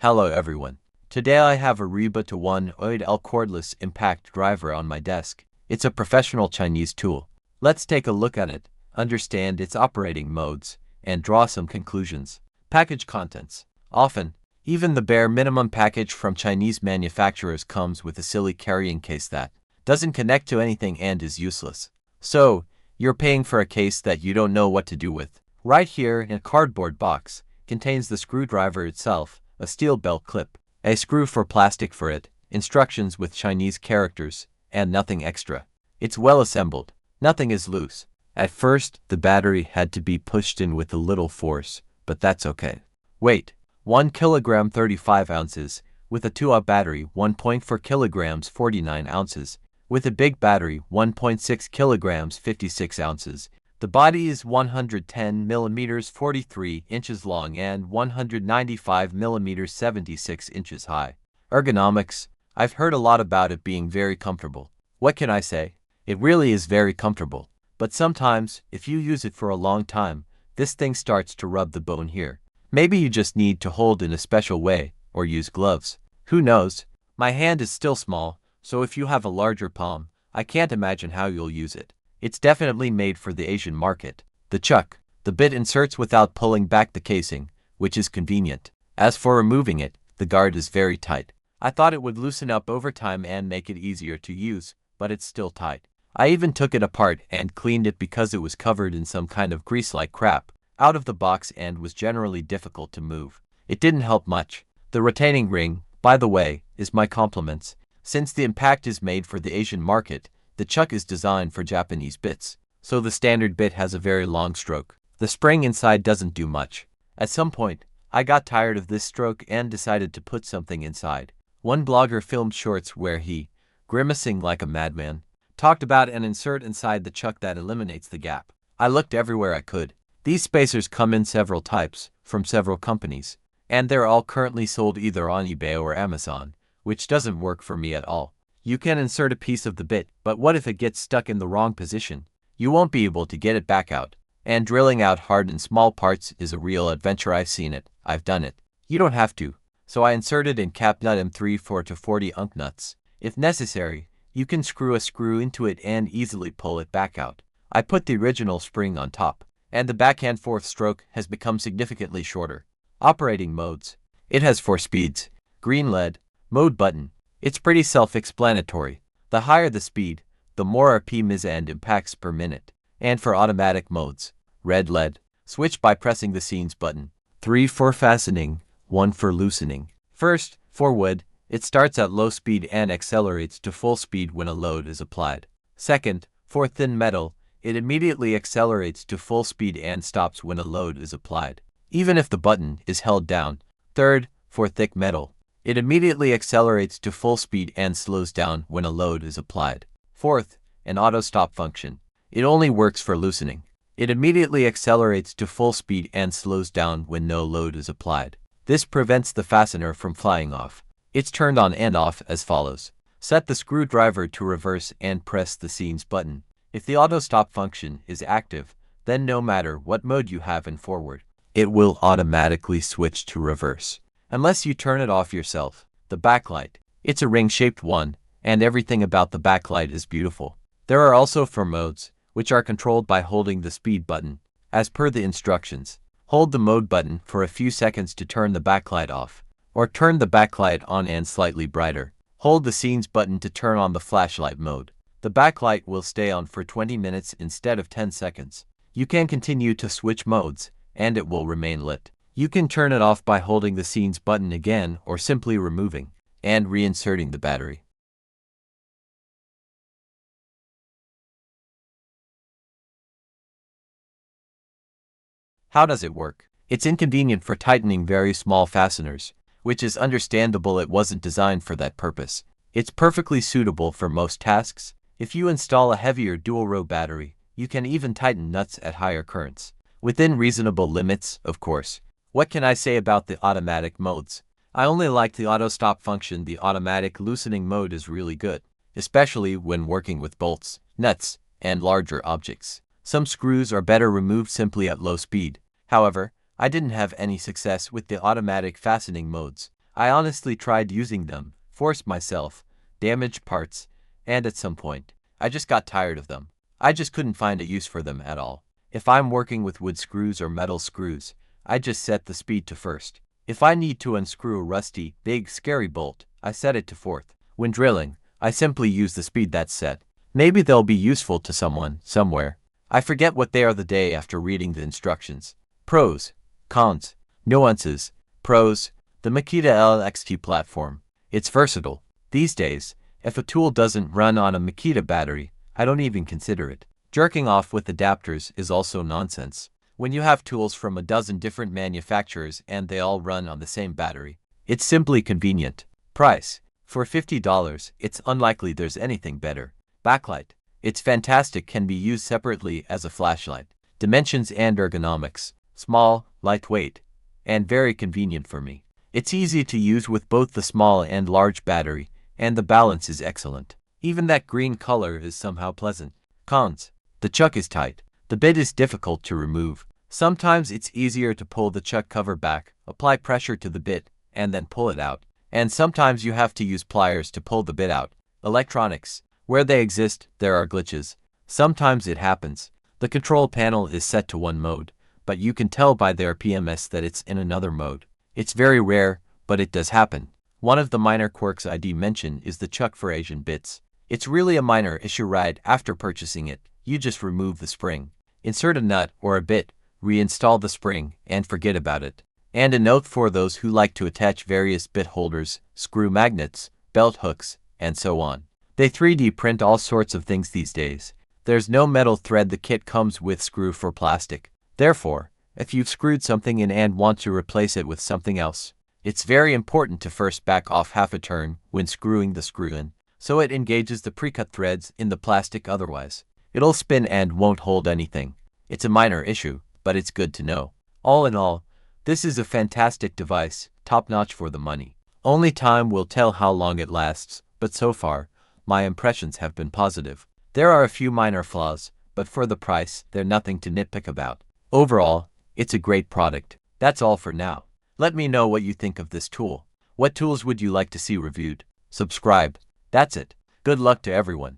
Hello everyone. Today I have a Ruiba D.I.M.O.N cordless impact driver on my desk. It's a professional Chinese tool. Let's take a look at it, understand its operating modes, and draw some conclusions. Package contents. Often, even the bare minimum package from Chinese manufacturers comes with a silly carrying case that doesn't connect to anything and is useless. So, you're paying for a case that you don't know what to do with. Right here in a cardboard box contains the screwdriver itself, a steel belt clip, a screw for plastic for it, instructions with Chinese characters, and nothing extra. It's well assembled. Nothing is loose. At first, the battery had to be pushed in with a little force, but that's okay. Weight: 1 kilogram 35 ounces, with a 2Ah battery 1.4 kilograms 49 ounces, with a big battery 1.6 kilograms 56 ounces. The body is 110 millimeters 43 inches long and 195 millimeters 76 inches high. Ergonomics: I've heard a lot about it being very comfortable. What can I say? It really is very comfortable. But sometimes, if you use it for a long time, this thing starts to rub the bone here. Maybe you just need to hold in a special way, or use gloves. Who knows? My hand is still small, so if you have a larger palm, I can't imagine how you'll use it. It's definitely made for the Asian market. The chuck. The bit inserts without pulling back the casing, which is convenient. As for removing it, the guard is very tight. I thought it would loosen up over time and make it easier to use, but it's still tight. I even took it apart and cleaned it because it was covered in some kind of grease-like crap out of the box and was generally difficult to move. It didn't help much. The retaining ring, by the way, is my compliments. Since the impact is made for the Asian market, the chuck is designed for Japanese bits, so the standard bit has a very long stroke. The spring inside doesn't do much. At some point, I got tired of this stroke and decided to put something inside. One blogger filmed shorts where he, grimacing like a madman, talked about an insert inside the chuck that eliminates the gap. I looked everywhere I could. These spacers come in several types, from several companies, and they're all currently sold either on eBay or Amazon, which doesn't work for me at all. You can insert a piece of the bit, but what if it gets stuck in the wrong position? You won't be able to get it back out. And drilling out hard and small parts is a real adventure. I've seen it. I've done it. You don't have to. So I inserted in cap nut M3 4 to 40 unk nuts. If necessary, you can screw a screw into it and easily pull it back out. I put the original spring on top, and the back and forth stroke has become significantly shorter. Operating modes. It has 4 speeds. Green LED, mode button. It's pretty self-explanatory. The higher the speed, the more RPMs and impacts per minute. And for automatic modes, red LED, switch by pressing the scenes button. 3 for fastening, 1 for loosening. First, for wood, it starts at low speed and accelerates to full speed when a load is applied. Second, for thin metal, it immediately accelerates to full speed and stops when a load is applied, even if the button is held down. Third, for thick metal, it immediately accelerates to full speed and slows down when a load is applied. Fourth, an auto stop function. It only works for loosening. It immediately accelerates to full speed and slows down when no load is applied. This prevents the fastener from flying off. It's turned on and off as follows. Set the screwdriver to reverse and press the scenes button. If the auto stop function is active, then no matter what mode you have in forward, it will automatically switch to reverse, unless you turn it off yourself. The backlight. It's a ring-shaped one, and everything about the backlight is beautiful. There are also 4 modes, which are controlled by holding the speed button. As per the instructions, hold the mode button for a few seconds to turn the backlight off, or turn the backlight on and slightly brighter. Hold the scenes button to turn on the flashlight mode. The backlight will stay on for 20 minutes instead of 10 seconds. You can continue to switch modes, and it will remain lit. You can turn it off by holding the scenes button again or simply removing and reinserting the battery. How does it work? It's inconvenient for tightening very small fasteners, which is understandable. It wasn't designed for that purpose. It's perfectly suitable for most tasks. If you install a heavier dual-row battery, you can even tighten nuts at higher currents. Within reasonable limits, of course. What can I say about the automatic modes? I only like the auto stop function. The automatic loosening mode is really good, especially when working with bolts, nuts, and larger objects. Some screws are better removed simply at low speed. However, I didn't have any success with the automatic fastening modes. I honestly tried using them, forced myself, damaged parts, and at some point, I just got tired of them. I just couldn't find a use for them at all. If I'm working with wood screws or metal screws, I just set the speed to first. If I need to unscrew a rusty, big, scary bolt, I set it to fourth. When drilling, I simply use the speed that's set. Maybe they'll be useful to someone, somewhere. I forget what they are the day after reading the instructions. Pros, cons, nuances. Pros, the Makita LXT platform. It's versatile. These days, if a tool doesn't run on a Makita battery, I don't even consider it. Jerking off with adapters is also nonsense. When you have tools from a dozen different manufacturers and they all run on the same battery, it's simply convenient. Price, for $50, it's unlikely there's anything better. Backlight, it's fantastic, can be used separately as a flashlight. Dimensions and ergonomics, small, lightweight, and very convenient for me. It's easy to use with both the small and large battery, and the balance is excellent. Even that green color is somehow pleasant. Cons, the chuck is tight. The bit is difficult to remove. Sometimes it's easier to pull the chuck cover back, apply pressure to the bit, and then pull it out. And sometimes you have to use pliers to pull the bit out. Electronics, where they exist, there are glitches. Sometimes it happens. The control panel is set to one mode, but you can tell by their PMS that it's in another mode. It's very rare, but it does happen. One of the minor quirks I'd mention is the chuck for Asian bits. It's really a minor issue right after purchasing it. You just remove the spring, insert a nut or a bit, reinstall the spring, and forget about it. And a note for those who like to attach various bit holders, screw magnets, belt hooks, and so on. They 3D print all sorts of things these days. There's no metal thread. The kit comes with screw for plastic. Therefore, if you've screwed something in and want to replace it with something else, it's very important to first back off half a turn when screwing the screw in, so it engages the pre-cut threads in the plastic. Otherwise, it'll spin and won't hold anything. It's a minor issue, but it's good to know. All in all, this is a fantastic device, top-notch for the money. Only time will tell how long it lasts, but so far, my impressions have been positive. There are a few minor flaws, but for the price, they're nothing to nitpick about. Overall, it's a great product. That's all for now. Let me know what you think of this tool. What tools would you like to see reviewed? Subscribe. That's it. Good luck to everyone.